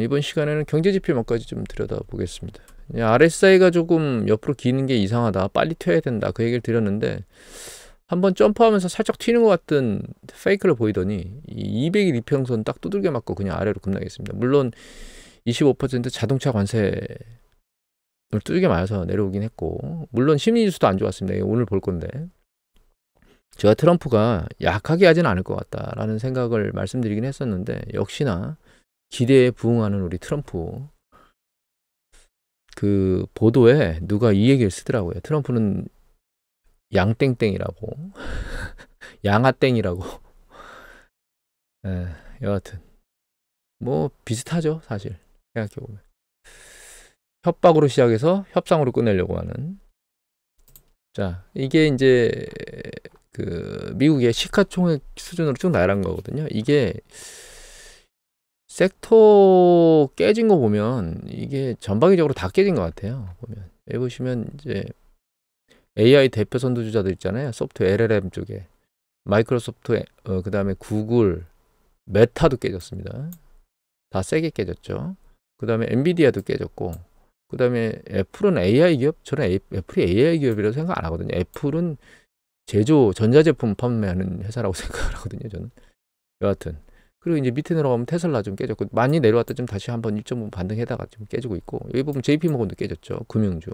이번 시간에는 경제지표 몇 가지 좀 들여다보겠습니다. RSI가 조금 옆으로 기는 게 이상하다. 빨리 튀어야 된다. 그 얘기를 드렸는데 한번 점프하면서 살짝 튀는 것 같은 페이크를 보이더니 이 200일 이평선 딱 두들겨 맞고 그냥 아래로 급락했습니다. 물론 25% 자동차 관세를 두들겨 맞아서 내려오긴 했고, 물론 심리지수도 안 좋았습니다. 오늘 볼 건데 제가 트럼프가 약하게 하진 않을 것 같다라는 생각을 말씀드리긴 했었는데, 역시나 기대에 부응하는 우리 트럼프, 그 보도에 누가 이 얘기를 쓰더라고요. 트럼프는 양땡땡이라고 양아땡이라고. 여하튼 뭐 비슷하죠 사실, 생각해보면. 협박으로 시작해서 협상으로 끝내려고 하는. 자, 이게 이제 그 미국의 시가총액 수준으로 쭉 나열한 거거든요. 이게 섹터 깨진 거 보면 이게 전방위적으로 다 깨진 것 같아요. 보면 여기 보시면 이제 AI 대표 선두주자들 있잖아요. 소프트웨어 LLM 쪽에 마이크로소프트, 그 다음에 구글, 메타도 깨졌습니다. 다 세게 깨졌죠. 그 다음에 엔비디아도 깨졌고, 그 다음에 애플은 AI 기업? 저는 애플이 AI 기업이라고 생각 안 하거든요. 애플은 전자제품 판매하는 회사라고 생각을 하거든요, 저는. 여하튼. 그리고 이제 밑에 내려가면 테슬라 좀 깨졌고, 많이 내려왔다 좀 다시 한번 1.5 반등해다가 좀 깨지고 있고, 여기 보면 JP모건도 깨졌죠. 금융주.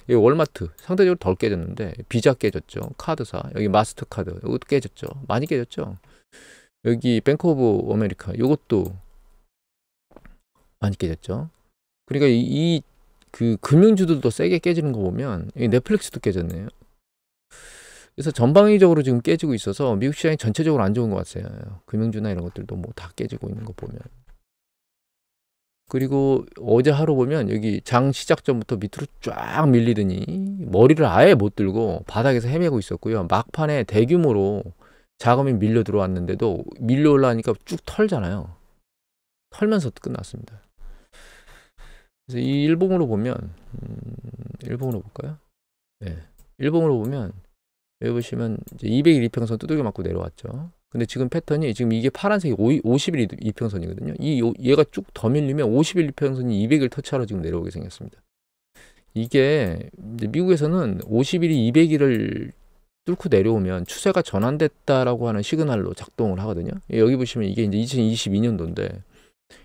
여기 월마트 상대적으로 덜 깨졌는데, 비자 깨졌죠. 카드사. 여기 마스터카드. 이것도 깨졌죠. 많이 깨졌죠. 여기 뱅크 오브 아메리카. 이것도 많이 깨졌죠. 그러니까 그 금융주들도 세게 깨지는 거 보면 넷플릭스도 깨졌네요. 그래서 전방위적으로 지금 깨지고 있어서 미국 시장이 전체적으로 안 좋은 것 같아요. 금융주나 이런 것들도 뭐 다 깨지고 있는 거 보면. 그리고 어제 하루 보면 여기 장 시작 전부터 밑으로 쫙 밀리더니 머리를 아예 못 들고 바닥에서 헤매고 있었고요. 막판에 대규모로 자금이 밀려 들어왔는데도 밀려 올라가니까 쭉 털잖아요. 털면서 끝났습니다. 그래서 이 일봉으로 보면, 일봉으로 볼까요? 네. 일봉으로 보면 여기 보시면 이제 200일 이평선 두들겨 맞고 내려왔죠. 근데 지금 패턴이, 지금 이게 파란색이 50일 이평선이거든요. 얘가 쭉 더 밀리면 50일 이평선이 200일 터치하러 지금 내려오게 생겼습니다. 이게 이제 미국에서는 50일이 200일을 뚫고 내려오면 추세가 전환됐다라고 하는 시그널로 작동을 하거든요. 여기 보시면 이게 이제 2022년도인데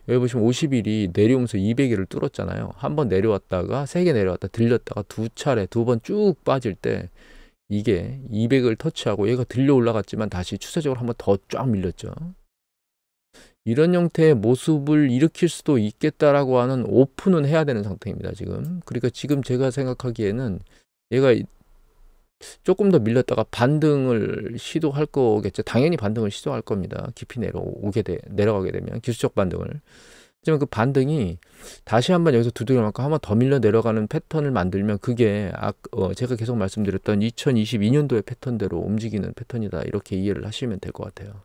여기 보시면 50일이 내려오면서 200일을 뚫었잖아요. 한번 내려왔다가 3개 내려왔다 들렸다가 두 번 쭉 빠질 때 이게 200을 터치하고 얘가 들려 올라갔지만 다시 추세적으로 한번 더 쫙 밀렸죠. 이런 형태의 모습을 일으킬 수도 있겠다라고 하는 오픈은 해야 되는 상태입니다, 지금. 그러니까 지금 제가 생각하기에는 얘가 조금 더 밀렸다가 반등을 시도할 거겠죠. 당연히 반등을 시도할 겁니다. 깊이 내려가게 되면 기술적 반등을. 하지만 그 반등이 다시 한번 여기서 두들겨 맞고 한번 더 밀려 내려가는 패턴을 만들면 그게 제가 계속 말씀드렸던 2022년도의 패턴대로 움직이는 패턴이다, 이렇게 이해를 하시면 될 것 같아요.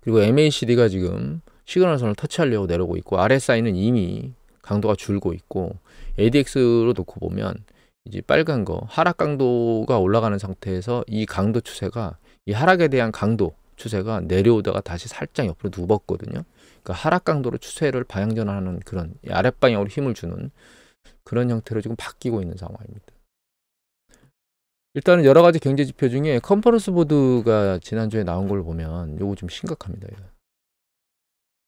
그리고 MACD가 지금 시그널선을 터치하려고 내려오고 있고, RSI는 이미 강도가 줄고 있고, ADX로 놓고 보면 이제 빨간 거 하락 강도가 올라가는 상태에서 이 강도 추세가, 이 하락에 대한 강도 추세가 내려오다가 다시 살짝 옆으로 누웠거든요. 그러니까 하락 강도로 추세를 방향전환하는 그런 아랫방향으로 힘을 주는 그런 형태로 지금 바뀌고 있는 상황입니다. 일단은 여러 가지 경제 지표 중에 컨퍼런스 보드가 지난주에 나온 걸 보면 요거 좀 심각합니다.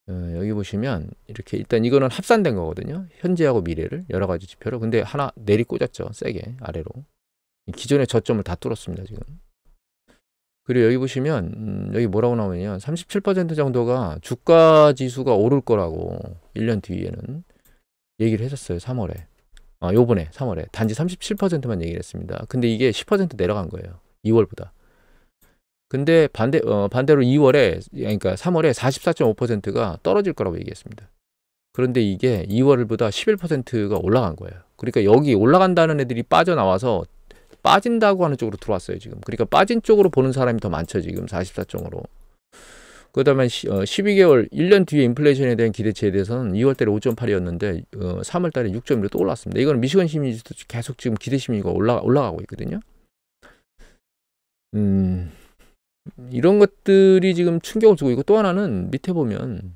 여기 보시면 이렇게, 일단 이거는 합산된 거거든요. 현재하고 미래를 여러 가지 지표로. 근데 하나 내리 꽂았죠. 세게 아래로. 기존의 저점을 다 뚫었습니다, 지금. 그리고 여기 보시면 여기 뭐라고 나오냐면 37% 정도가 주가 지수가 오를 거라고 1년 뒤에는 얘기를 했었어요. 3월에. 요번에 3월에 단지 37%만 얘기를 했습니다. 근데 이게 10% 내려간 거예요. 2월보다. 근데 반대로 2월에, 그러니까 3월에 44.5%가 떨어질 거라고 얘기했습니다. 그런데 이게 2월보다 11%가 올라간 거예요. 그러니까 여기 올라간다는 애들이 빠져나와서 빠진다고 하는 쪽으로 들어왔어요, 지금. 그러니까 빠진 쪽으로 보는 사람이 더 많죠, 지금 44.5로. 그 다음에 12개월, 1년 뒤에 인플레이션에 대한 기대치에 대해서는 2월 달에 5.8이었는데 3월 달에 6.1로 또 올랐습니다. 이거는 미시건 심리지도 계속 지금 기대 심리가 올라가고 있거든요. 이런 것들이 지금 충격을 주고 있고, 또 하나는 밑에 보면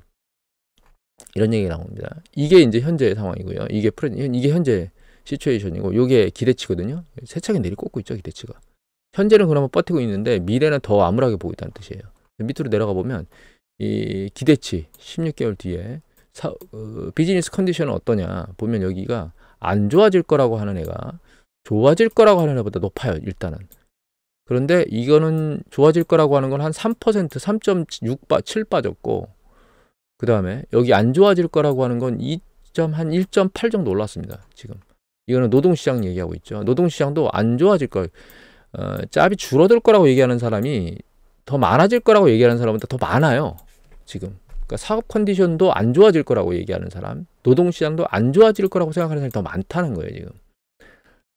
이런 얘기가 나옵니다. 이게 이제 현재 상황이고요. 이게 현재 시츄에이션이고, 요게 기대치거든요. 세차게 내리꽂고 있죠, 기대치가. 현재는 그나마 버티고 있는데 미래는 더 암울하게 보고 있다는 뜻이에요. 밑으로 내려가 보면 이 기대치 16개월 뒤에 비즈니스 컨디션은 어떠냐 보면 여기가 안 좋아질 거라고 하는 애가 좋아질 거라고 하는 애보다 높아요, 일단은. 그런데 이거는 좋아질 거라고 하는 건 한 3%, 3.7 빠졌고, 그 다음에 여기 안 좋아질 거라고 하는 건 1.8 정도 올랐습니다, 지금. 이거는 노동시장 얘기하고 있죠. 노동시장도 안 좋아질 거, 짭이 줄어들 거라고 얘기하는 사람이 더 많아질 거라고 얘기하는 사람보다 더 많아요, 지금. 그러니까 사업 컨디션도 안 좋아질 거라고 얘기하는 사람, 노동시장도 안 좋아질 거라고 생각하는 사람이 더 많다는 거예요, 지금.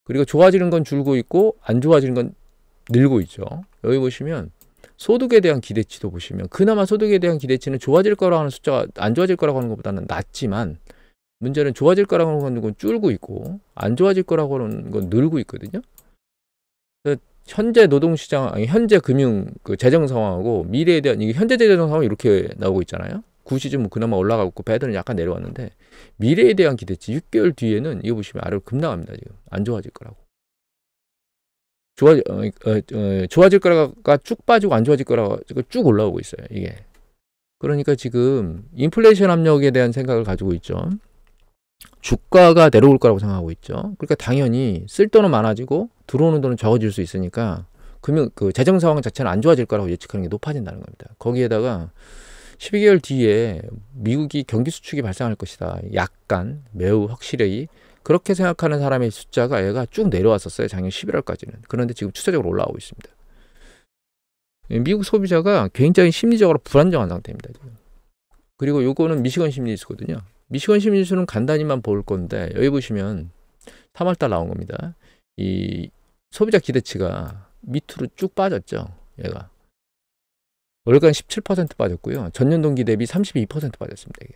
그리고 좋아지는 건 줄고 있고 안 좋아지는 건 늘고 있죠. 여기 보시면 소득에 대한 기대치도 보시면 그나마 소득에 대한 기대치는 좋아질 거라고 하는 숫자가 안 좋아질 거라고 하는 것보다는 낮지만, 문제는 좋아질 거라고 하는 건 줄고 있고 안 좋아질 거라고 하는 건 늘고 있거든요. 현재 노동시장, 아니 현재 금융 재정 상황하고 미래에 대한, 이게 현재 재정 상황이 이렇게 나오고 있잖아요. 구시즌 뭐 그나마 올라가고 있고 배들은 약간 내려왔는데, 미래에 대한 기대치 6개월 뒤에는 이거 보시면 아래로 급락합니다. 지금 안 좋아질 거라고. 좋아질 거라가 쭉 빠지고 안 좋아질 거라가 쭉 올라오고 있어요, 이게. 그러니까 지금 인플레이션 압력에 대한 생각을 가지고 있죠. 주가가 내려올 거라고 생각하고 있죠. 그러니까 당연히 쓸 돈은 많아지고 들어오는 돈은 적어질 수 있으니까 재정 상황 자체는 안 좋아질 거라고 예측하는 게 높아진다는 겁니다. 거기에다가 12개월 뒤에 미국이 경기 수축이 발생할 것이다, 약간 매우 확실히 그렇게 생각하는 사람의 숫자가 얘가 쭉 내려왔었어요, 작년 11월까지는. 그런데 지금 추세적으로 올라오고 있습니다. 미국 소비자가 굉장히 심리적으로 불안정한 상태입니다, 지금. 그리고 요거는 미시건 심리지수거든요. 미시건 심리지수는 간단히만 볼 건데, 여기 보시면 3월달 나온 겁니다. 이 소비자 기대치가 밑으로 쭉 빠졌죠, 얘가. 월간 17% 빠졌고요. 전년 동기 대비 32% 빠졌습니다, 이게.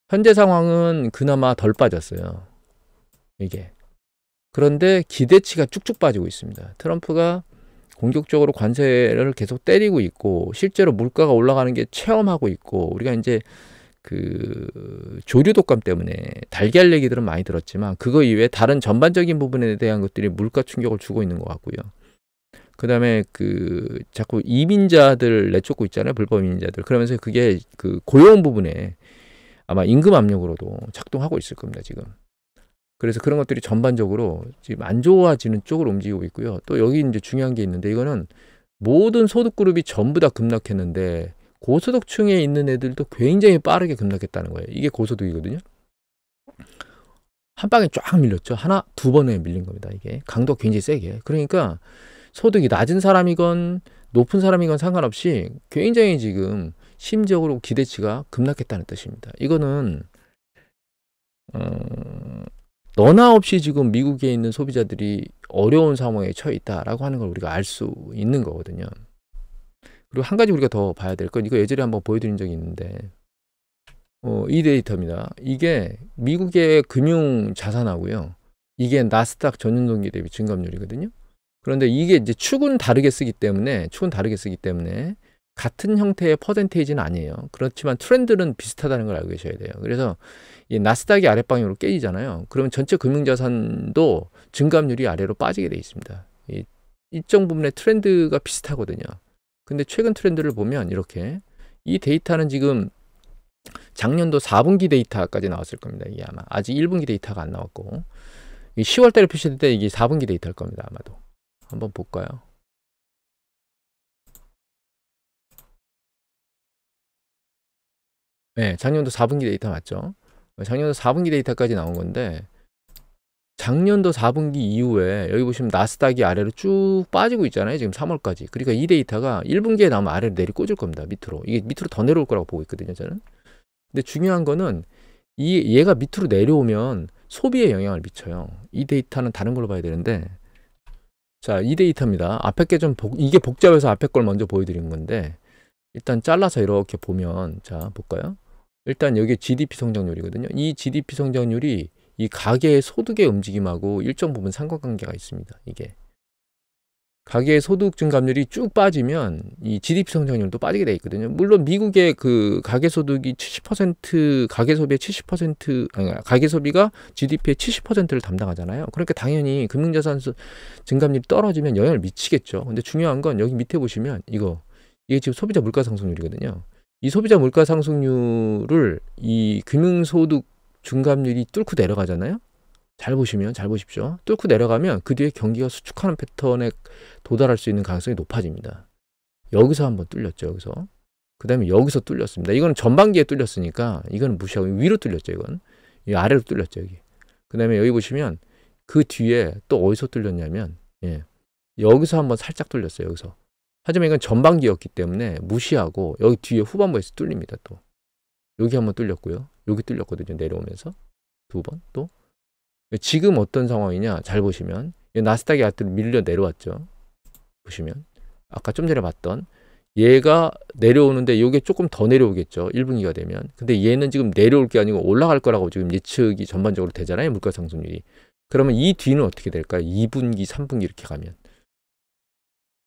현재 상황은 그나마 덜 빠졌어요, 이게. 그런데 기대치가 쭉쭉 빠지고 있습니다. 트럼프가 공격적으로 관세를 계속 때리고 있고, 실제로 물가가 올라가는 게 체험하고 있고, 우리가 이제 조류 독감 때문에 달걀 얘기들은 많이 들었지만, 그거 이외에 다른 전반적인 부분에 대한 것들이 물가 충격을 주고 있는 것 같고요. 그 다음에 자꾸 이민자들 내쫓고 있잖아요, 불법 이민자들. 그러면서 그게 고용 부분에 아마 임금 압력으로도 작동하고 있을 겁니다, 지금. 그래서 그런 것들이 전반적으로 지금 안 좋아지는 쪽으로 움직이고 있고요. 또 여기 이제 중요한 게 있는데, 이거는 모든 소득 그룹이 전부 다 급락했는데 고소득층에 있는 애들도 굉장히 빠르게 급락했다는 거예요. 이게 고소득이거든요. 한 방에 쫙 밀렸죠. 두 번에 밀린 겁니다. 이게 강도가 굉장히 세게. 그러니까 소득이 낮은 사람이건 높은 사람이건 상관없이 굉장히 지금 심적으로 기대치가 급락했다는 뜻입니다. 이거는 너나 없이 지금 미국에 있는 소비자들이 어려운 상황에 처해 있다라고 하는 걸 우리가 알 수 있는 거거든요. 그리고 한 가지 우리가 더 봐야 될 건, 이거 예전에 한번 보여드린 적이 있는데, 이 데이터입니다. 이게 미국의 금융 자산하고요, 이게 나스닥 전년 동기 대비 증감률이거든요. 그런데 이게 이제 축은 다르게 쓰기 때문에 같은 형태의 퍼센테이지는 아니에요. 그렇지만 트렌드는 비슷하다는 걸 알고 계셔야 돼요. 그래서 이 나스닥이 아랫방향으로 깨지잖아요. 그러면 전체 금융자산도 증감률이 아래로 빠지게 돼 있습니다. 이 일정 부분의 트렌드가 비슷하거든요. 근데 최근 트렌드를 보면 이렇게, 이 데이터는 지금 작년도 4분기 데이터까지 나왔을 겁니다. 이게 아마 아직 1분기 데이터가 안 나왔고, 이 10월달에 표시될 때 이게 4분기 데이터일 겁니다, 아마도. 한번 볼까요? 네, 작년도 4분기 데이터 맞죠? 작년도 4분기 데이터까지 나온 건데, 작년도 4분기 이후에 여기 보시면 나스닥이 아래로 쭉 빠지고 있잖아요, 지금 3월까지. 그러니까 이 데이터가 1분기에 나오면 아래로 내리꽂을 겁니다, 밑으로. 이게 밑으로 더 내려올 거라고 보고 있거든요, 저는. 근데 중요한 거는 얘가 밑으로 내려오면 소비에 영향을 미쳐요. 이 데이터는 다른 걸로 봐야 되는데, 자, 이 데이터입니다. 앞에 게 이게 복잡해서 앞에 걸 먼저 보여드린 건데, 일단 잘라서 이렇게 보면, 자, 볼까요? 일단 여기 GDP 성장률이거든요. 이 GDP 성장률이 이 가계의 소득의 움직임하고 일정 부분 상관관계가 있습니다, 이게. 가계 소득 증감률이 쭉 빠지면 이 GDP 성장률도 빠지게 돼 있거든요. 물론 미국의 그 가계 소득이 70% 가계 소비의 70% 아니 가계 소비가 GDP의 70%를 담당하잖아요. 그러니까 당연히 금융자산 증감률이 떨어지면 영향을 미치겠죠. 근데 중요한 건 여기 밑에 보시면 이게 지금 소비자 물가 상승률이거든요. 이 소비자 물가 상승률을 이 금융소득 증감률이 뚫고 내려가잖아요. 잘 보시면 잘 보십시오. 뚫고 내려가면 그 뒤에 경기가 수축하는 패턴에 도달할 수 있는 가능성이 높아집니다. 여기서 한번 뚫렸죠. 여기서. 그 다음에 여기서 뚫렸습니다. 이건 전반기에 뚫렸으니까 이거는 무시하고 위로 뚫렸죠. 이건. 이 아래로 뚫렸죠. 여기. 그 다음에 여기 보시면 그 뒤에 또 어디서 뚫렸냐면 여기서 한번 살짝 뚫렸어요. 여기서. 하지만 이건 전반기였기 때문에 무시하고 여기 뒤에 후반부에서 뚫립니다. 또. 여기 한번 뚫렸고요. 여기 뚫렸거든요. 내려오면서. 2번 또. 지금 어떤 상황이냐 잘 보시면 나스닥이 아트로 밀려 내려왔죠. 보시면 아까 좀 전에 봤던 얘가 내려오는데 이게 조금 더 내려오겠죠. 1분기가 되면. 근데 얘는 지금 내려올 게 아니고 올라갈 거라고 지금 예측이 전반적으로 되잖아요. 물가 상승률이. 그러면 이 뒤는 어떻게 될까요? 2분기, 3분기 이렇게 가면.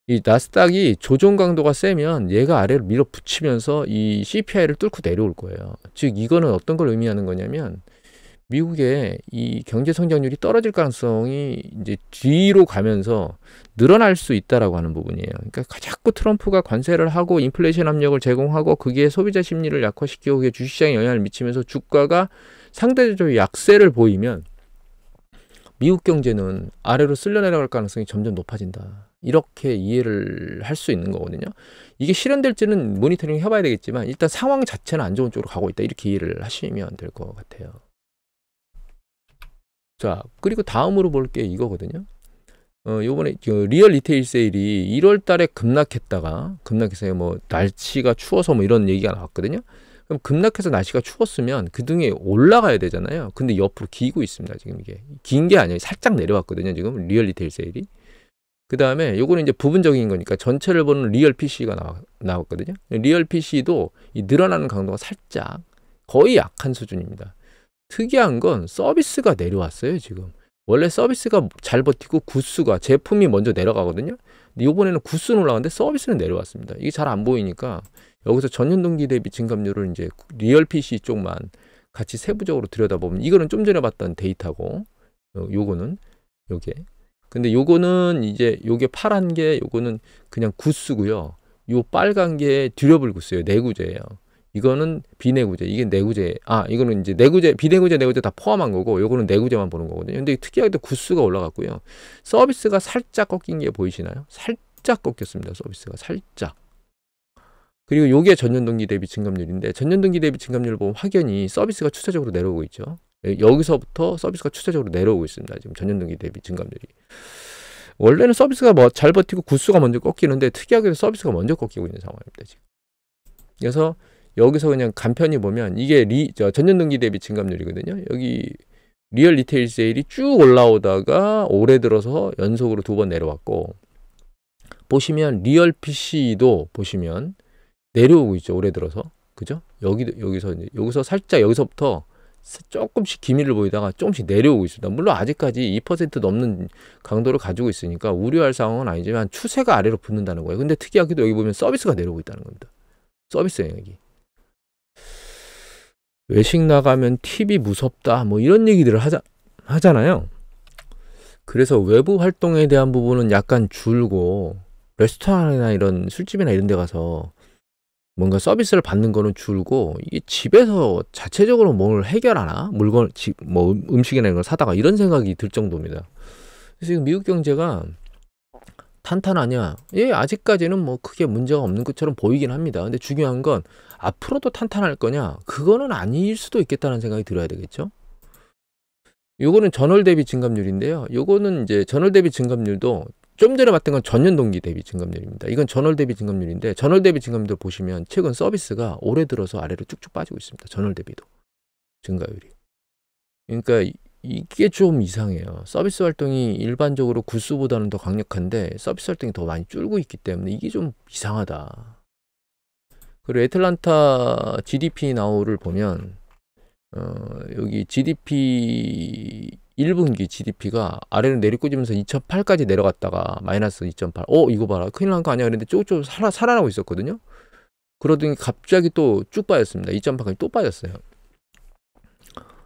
이 나스닥이 조정 강도가 세면 얘가 아래로 밀어붙이면서 이 CPI를 뚫고 내려올 거예요. 즉 이거는 어떤 걸 의미하는 거냐면 미국의 이 경제 성장률이 떨어질 가능성이 이제 뒤로 가면서 늘어날 수 있다라고 하는 부분이에요. 그러니까 자꾸 트럼프가 관세를 하고 인플레이션 압력을 제공하고 그게 소비자 심리를 약화시키고 그게 주식시장에 영향을 미치면서 주가가 상대적으로 약세를 보이면 미국 경제는 아래로 쓸려 내려갈 가능성이 점점 높아진다. 이렇게 이해를 할 수 있는 거거든요. 이게 실현될지는 모니터링 해봐야 되겠지만 일단 상황 자체는 안 좋은 쪽으로 가고 있다. 이렇게 이해를 하시면 될 것 같아요. 자, 그리고 다음으로 볼 게 이거거든요. 요번에 리얼 리테일 세일이 1월 달에 급락해서 뭐 날씨가 추워서 뭐 이런 얘기가 나왔거든요. 그럼 급락해서 날씨가 추웠으면 그 등에 올라가야 되잖아요. 근데 옆으로 기고 있습니다. 지금 이게 긴 게 아니에요. 살짝 내려왔거든요. 지금 리얼 리테일 세일이. 그 다음에 요거는 이제 부분적인 거니까 전체를 보는 리얼 PC가 나왔거든요. 리얼 PC도 이 늘어나는 강도가 살짝 거의 약한 수준입니다. 특이한 건 서비스가 내려왔어요. 지금 원래 서비스가 잘 버티고 구수가 제품이 먼저 내려가거든요. 근데 이번에는 구수는 올라가는데 서비스는 내려왔습니다. 이게 잘 안 보이니까 여기서 전년 동기 대비 증감률을 이제 리얼 PC 쪽만 같이 세부적으로 들여다보면 이거는 좀 전에 봤던 데이터고 요거는 요게 근데 요거는 이제 요게 파란 게 요거는 그냥 구수고요. 요 빨간 게 듀러블 구수예요. 내구재예요. 이거는 비내구재, 이게 내구재. 이거는 이제 내구재, 비내구재, 내구재 다 포함한 거고, 요거는 내구재만 보는 거거든요. 근데 특이하게도 구수가 올라갔고요. 서비스가 살짝 꺾인 게 보이시나요? 살짝 꺾였습니다. 서비스가 살짝. 그리고 요게 전년동기 대비 증감률인데, 전년동기 대비 증감률을 보면 확연히 서비스가 추세적으로 내려오고 있죠. 여기서부터 서비스가 추세적으로 내려오고 있습니다. 지금 전년동기 대비 증감률이. 원래는 서비스가 뭐 잘 버티고 구수가 먼저 꺾이는데, 특이하게도 서비스가 먼저 꺾이고 있는 상황입니다. 지금. 그래서 여기서 그냥 간편히 보면 이게 전년동기 대비 증감률이거든요. 여기 리얼 리테일 세일이 쭉 올라오다가 올해 들어서 연속으로 2번 내려왔고 보시면 리얼 PC도 보시면 내려오고 있죠. 올해 들어서. 그죠? 여기서 살짝 여기서부터 조금씩 기미를 보이다가 조금씩 내려오고 있습니다. 물론 아직까지 2% 넘는 강도를 가지고 있으니까 우려할 상황은 아니지만 추세가 아래로 붙는다는 거예요. 근데 특이하게도 여기 보면 서비스가 내려오고 있다는 겁니다. 서비스 영역이. 외식 나가면 팁이 무섭다 뭐 이런 얘기들을 하잖아요. 그래서 외부 활동에 대한 부분은 약간 줄고 레스토랑이나 이런 술집이나 이런 데 가서 뭔가 서비스를 받는 거는 줄고 이게 집에서 자체적으로 뭘 해결하나? 뭐 음식이나 이런 걸 사다가 이런 생각이 들 정도입니다. 그래서 지금 미국 경제가 탄탄하냐? 예, 아직까지는 뭐 크게 문제가 없는 것처럼 보이긴 합니다. 근데 중요한 건 앞으로도 탄탄할 거냐? 그거는 아닐 수도 있겠다는 생각이 들어야 되겠죠? 요거는 전월 대비 증감률인데요. 요거는 이제 전월 대비 증감률도 좀 전에 봤던 건 전년 동기 대비 증감률입니다. 이건 전월 대비 증감률인데 전월 대비 증감률 보시면 최근 서비스가 올해 들어서 아래로 쭉쭉 빠지고 있습니다. 전월 대비도 증가율이. 그러니까 이게 좀 이상해요. 서비스 활동이 일반적으로 구수보다는 더 강력한데 서비스 활동이 더 많이 줄고 있기 때문에 이게 좀 이상하다. 그리고 애틀란타 GDP 나우를 보면 여기 GDP 1분기 GDP가 아래로 내리꽂으면서 2008까지 내려갔다가 마이너스 2.8. 이거 봐라. 큰일 난 거 아니야. 그랬는데 조금 살아나고 있었거든요. 그러더니 갑자기 또 쭉 빠졌습니다. 2.8까지 또 빠졌어요.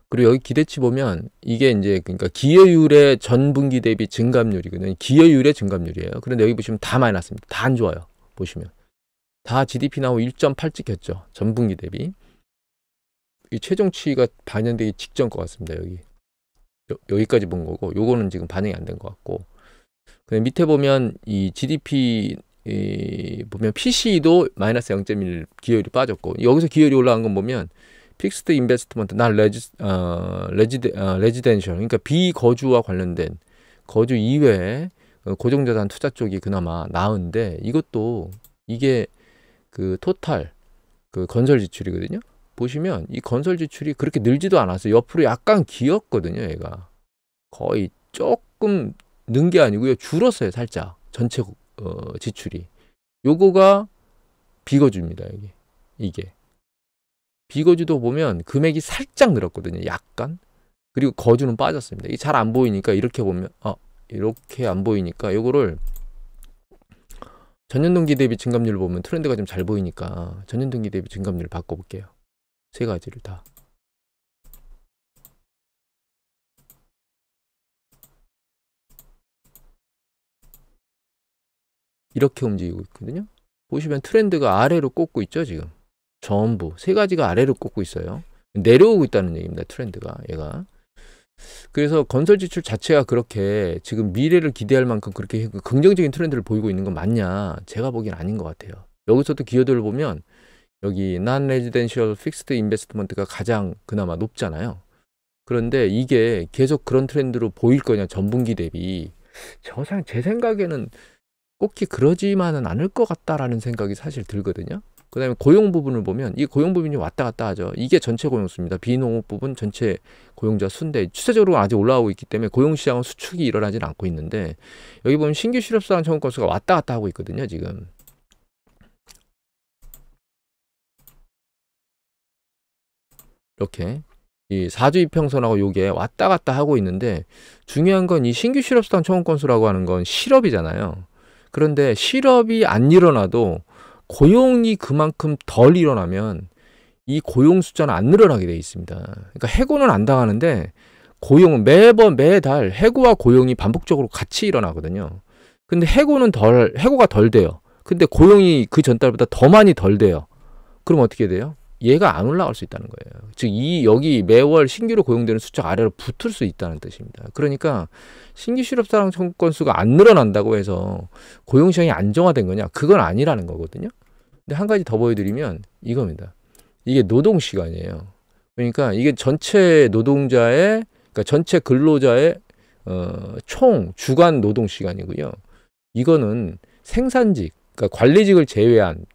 그리고 여기 기대치 보면 이게 이제 그러니까 기여율의 전분기 대비 증감률이거든요. 기여율의 증감률이에요. 그런데 여기 보시면 다 마이너스입니다. 다 안 좋아요. 보시면 다 GDP 나오고 1.8 찍혔죠. 전분기 대비. 이 최종치가 반영되기 직전 것 같습니다. 여기까지 본 거고, 요거는 지금 반영이 안 된 것 같고. 그다음 밑에 보면 이 GDP 보면 PC도 마이너스 0.1 기여율이 빠졌고, 여기서 기여율이 올라간 건 보면 픽스드 인베스트먼트, 레지덴셜, 그러니까 비거주와 관련된 거주 이외에 고정자산 투자 쪽이 그나마 나은데, 이것도 이게 그 토탈 그 건설 지출이거든요. 보시면 이 건설 지출이 그렇게 늘지도 않았어요. 옆으로 약간 기었거든요. 얘가 거의 조금 는 게 아니고요. 줄었어요. 살짝 전체 지출이. 요거가 비거주입니다. 이게 비거주도 보면 금액이 살짝 늘었거든요. 약간. 그리고 거주는 빠졌습니다. 이게 잘 안 보이니까 이렇게 보면 이렇게 안 보이니까 요거를 전년동기 대비 증감률 보면 트렌드가 좀 잘 보이니까 전년동기 대비 증감률 바꿔볼게요. 세 가지를 다. 이렇게 움직이고 있거든요. 보시면 트렌드가 아래로 꽂고 있죠. 지금 전부 세 가지가 아래로 꽂고 있어요. 내려오고 있다는 얘기입니다. 트렌드가 얘가. 그래서 건설 지출 자체가 그렇게 지금 미래를 기대할 만큼 그렇게 긍정적인 트렌드를 보이고 있는 건 맞냐? 제가 보기엔 아닌 것 같아요. 여기서도 기여도를 보면 여기 non-residential fixed investment가 가장 그나마 높잖아요. 그런데 이게 계속 그런 트렌드로 보일 거냐, 전분기 대비. 제 생각에는 꼭히 그러지만은 않을 것 같다라는 생각이 사실 들거든요. 그 다음에 고용 부분을 보면 이 고용 부분이 왔다 갔다 하죠. 이게 전체 고용수입니다. 비농업 부분 전체 고용자 수인데 추세적으로 아직 올라오고 있기 때문에 고용시장은 수축이 일어나지는 않고 있는데, 여기 보면 신규 실업수당 청구 건수가 왔다 갔다 하고 있거든요. 지금. 이렇게 이 4주 이평선하고 요게 왔다 갔다 하고 있는데, 중요한 건 이 신규 실업수당 청구 건수라고 하는 건 실업이잖아요. 그런데 실업이 안 일어나도 고용이 그만큼 덜 일어나면 이 고용 숫자는 안 늘어나게 돼 있습니다. 그러니까 해고는 안 당하는데 고용은 매달 해고와 고용이 반복적으로 같이 일어나거든요. 근데 해고가 덜 돼요. 근데 고용이 그 전달보다 더 많이 덜 돼요. 그럼 어떻게 돼요? 얘가 안 올라갈 수 있다는 거예요. 즉 여기 매월 신규로 고용되는 숫자 아래로 붙을 수 있다는 뜻입니다. 그러니까 신규 실업수당 청구 건수가 안 늘어난다고 해서 고용시장이 안정화된 거냐? 그건 아니라는 거거든요. 근데 한 가지 더 보여드리면 이겁니다. 이게 노동시간이에요. 그러니까 이게 전체 노동자의, 그러니까 전체 근로자의 총 주간 노동시간이고요. 이거는 생산직, 그러니까 관리직을 제외한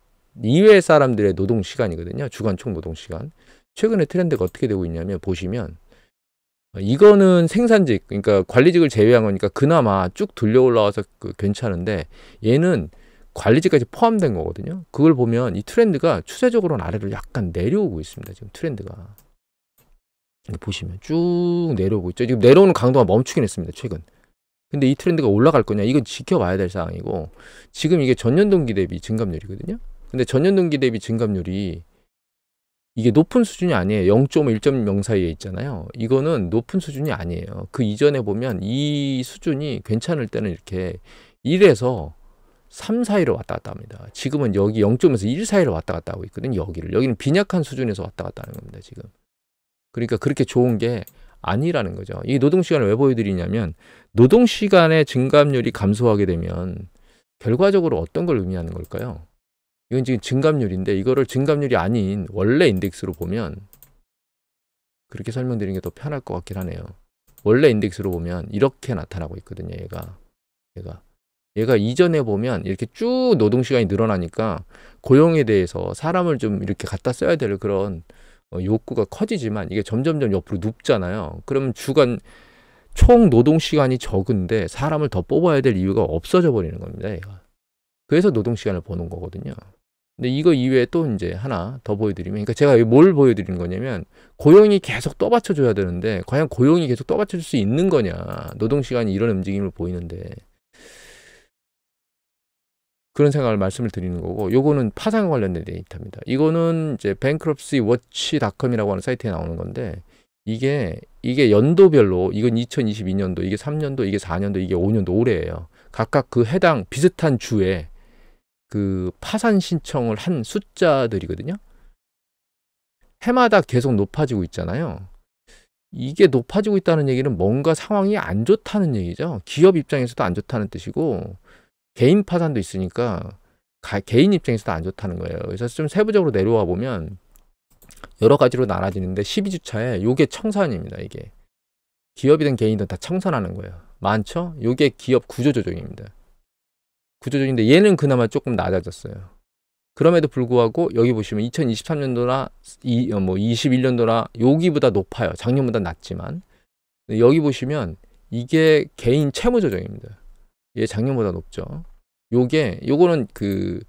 이외 사람들의 노동시간이거든요. 주간 총 노동시간. 최근에 트렌드가 어떻게 되고 있냐면 보시면 이거는 생산직, 그러니까 관리직을 제외한 거니까 그나마 쭉 들려 올라와서 괜찮은데, 얘는 관리직까지 포함된 거거든요. 그걸 보면 이 트렌드가 추세적으로는 아래로 약간 내려오고 있습니다. 지금 트렌드가. 보시면 쭉 내려오고 있죠. 지금 내려오는 강도가 멈추긴 했습니다. 최근. 근데 이 트렌드가 올라갈 거냐? 이건 지켜봐야 될 상황이고, 지금 이게 전년동기 대비 증감률이거든요. 근데 전년동기 대비 증감률이 이게 높은 수준이 아니에요. 0.5, 1.0 사이에 있잖아요. 이거는 높은 수준이 아니에요. 그 이전에 보면 이 수준이 괜찮을 때는 이렇게 1에서 3 사이로 왔다 갔다 합니다. 지금은 여기 0.에서 1 사이로 왔다 갔다 하고 있거든요. 여기는 빈약한 수준에서 왔다 갔다 하는 겁니다. 지금. 그러니까 그렇게 좋은 게 아니라는 거죠. 이 노동시간을 왜 보여드리냐면, 노동시간의 증감률이 감소하게 되면 결과적으로 어떤 걸 의미하는 걸까요? 이건 지금 증감률인데, 이거를 증감률이 아닌 원래 인덱스로 보면, 그렇게 설명드리는 게 더 편할 것 같긴 하네요. 원래 인덱스로 보면 이렇게 나타나고 있거든요. 얘가 이전에 보면 이렇게 쭉 노동시간이 늘어나니까 고용에 대해서 사람을 좀 이렇게 갖다 써야 될 그런 욕구가 커지지만, 이게 점점점 옆으로 눕잖아요. 그러면 주간 총 노동시간이 적은데 사람을 더 뽑아야 될 이유가 없어져 버리는 겁니다. 얘가. 그래서 노동시간을 보는 거거든요. 근데 이거 이외에 또 이제 하나 더 보여드리면, 그러니까 제가 뭘 보여드리는 거냐면, 고용이 계속 떠받쳐줘야 되는데 과연 고용이 계속 떠받쳐줄 수 있는 거냐, 노동시간이 이런 움직임을 보이는데, 그런 생각을 말씀을 드리는 거고, 요거는 파산 관련된 데이터입니다. 이거는 이제 bankruptcywatch.com이라고 하는 사이트에 나오는 건데, 이게 연도별로, 이건 2022년도, 이게 3년도, 이게 4년도, 이게 5년도, 올해예요. 각각 그 해당 비슷한 주에 그 파산 신청을 한 숫자들이거든요. 해마다 계속 높아지고 있잖아요. 이게 높아지고 있다는 얘기는 뭔가 상황이 안 좋다는 얘기죠. 기업 입장에서도 안 좋다는 뜻이고, 개인 파산도 있으니까 개인 입장에서도 안 좋다는 거예요. 그래서 좀 세부적으로 내려와 보면 여러 가지로 나눠지는데, 12주차에 요게 청산입니다. 이게 기업이든 개인이든 다 청산하는 거예요. 많죠? 요게 기업 구조조정입니다. 구조조정인데 얘는 그나마 조금 낮아졌어요. 그럼에도 불구하고 여기 보시면 2023년도나 21년도나 여기보다 높아요. 작년보다 낮지만. 여기 보시면 이게 개인 채무조정입니다. 얘 작년보다 높죠. 요거는 그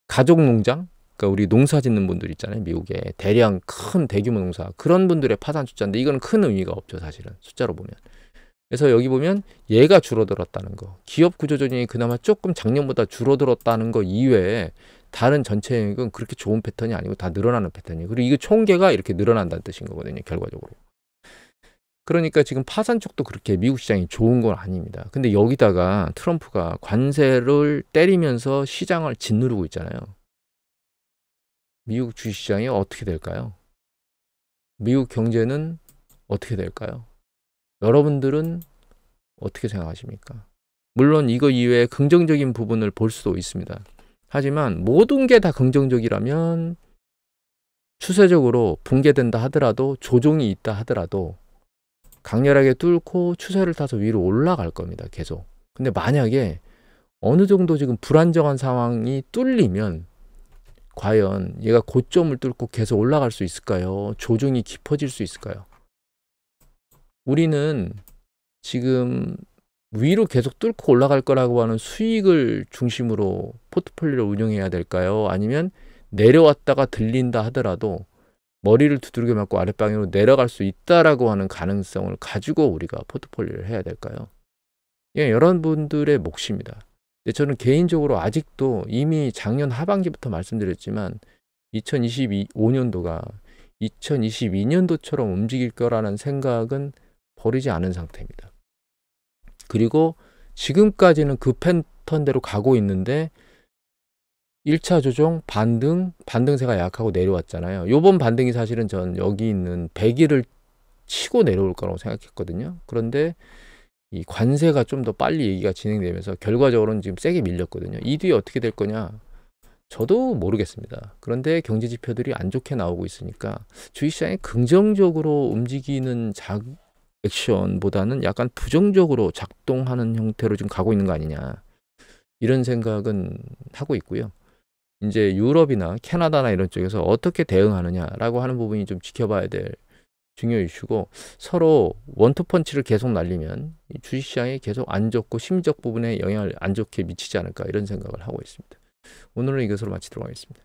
가족 농장, 그러니까 우리 농사 짓는 분들 있잖아요. 미국에 대량 큰 대규모 농사, 그런 분들의 파산 숫자인데 이거는 큰 의미가 없죠. 사실은 숫자로 보면. 그래서 여기 보면 얘가 줄어들었다는 거, 기업 구조조정이 그나마 조금 작년보다 줄어들었다는 거 이외에 다른 전체 영역은 그렇게 좋은 패턴이 아니고 다 늘어나는 패턴이에요. 그리고 이거 총계가 이렇게 늘어난다는 뜻인 거거든요, 결과적으로. 그러니까 지금 파산 쪽도 그렇게 미국 시장이 좋은 건 아닙니다. 근데 여기다가 트럼프가 관세를 때리면서 시장을 짓누르고 있잖아요. 미국 주식시장이 어떻게 될까요? 미국 경제는 어떻게 될까요? 여러분들은 어떻게 생각하십니까? 물론 이거 이외에 긍정적인 부분을 볼 수도 있습니다. 하지만 모든 게 다 긍정적이라면, 추세적으로 붕괴된다 하더라도, 조정이 있다 하더라도 강렬하게 뚫고 추세를 타서 위로 올라갈 겁니다. 계속. 근데 만약에 어느 정도 지금 불안정한 상황이 뚫리면 과연 얘가 고점을 뚫고 계속 올라갈 수 있을까요? 조정이 깊어질 수 있을까요? 우리는 지금 위로 계속 뚫고 올라갈 거라고 하는 수익을 중심으로 포트폴리오를 운영해야 될까요? 아니면 내려왔다가 들린다 하더라도 머리를 두드려 맞고 아랫방향으로 내려갈 수 있다라고 하는 가능성을 가지고 우리가 포트폴리오를 해야 될까요? 예, 여러분들의 몫입니다. 근데 저는 개인적으로 아직도 이미 작년 하반기부터 말씀드렸지만 2025년도가 2022년도처럼 움직일 거라는 생각은 버리지 않은 상태입니다. 그리고 지금까지는 그 패턴대로 가고 있는데 1차 조정, 반등세가 약하고 내려왔잖아요. 요번 반등이 사실은 전 여기 있는 100일을 치고 내려올 거라고 생각했거든요. 그런데 이 관세가 좀 더 빨리 얘기가 진행되면서 결과적으로는 지금 세게 밀렸거든요. 이 뒤에 어떻게 될 거냐? 저도 모르겠습니다. 그런데 경제 지표들이 안 좋게 나오고 있으니까 주식시장이 긍정적으로 움직이는 액션보다는 약간 부정적으로 작동하는 형태로 지금 가고 있는 거 아니냐, 이런 생각은 하고 있고요. 이제 유럽이나 캐나다나 이런 쪽에서 어떻게 대응하느냐라고 하는 부분이 좀 지켜봐야 될 중요 이슈고, 서로 원투펀치를 계속 날리면 이 주식시장이 계속 안 좋고 심리적 부분에 영향을 안 좋게 미치지 않을까, 이런 생각을 하고 있습니다. 오늘은 이것으로 마치도록 하겠습니다.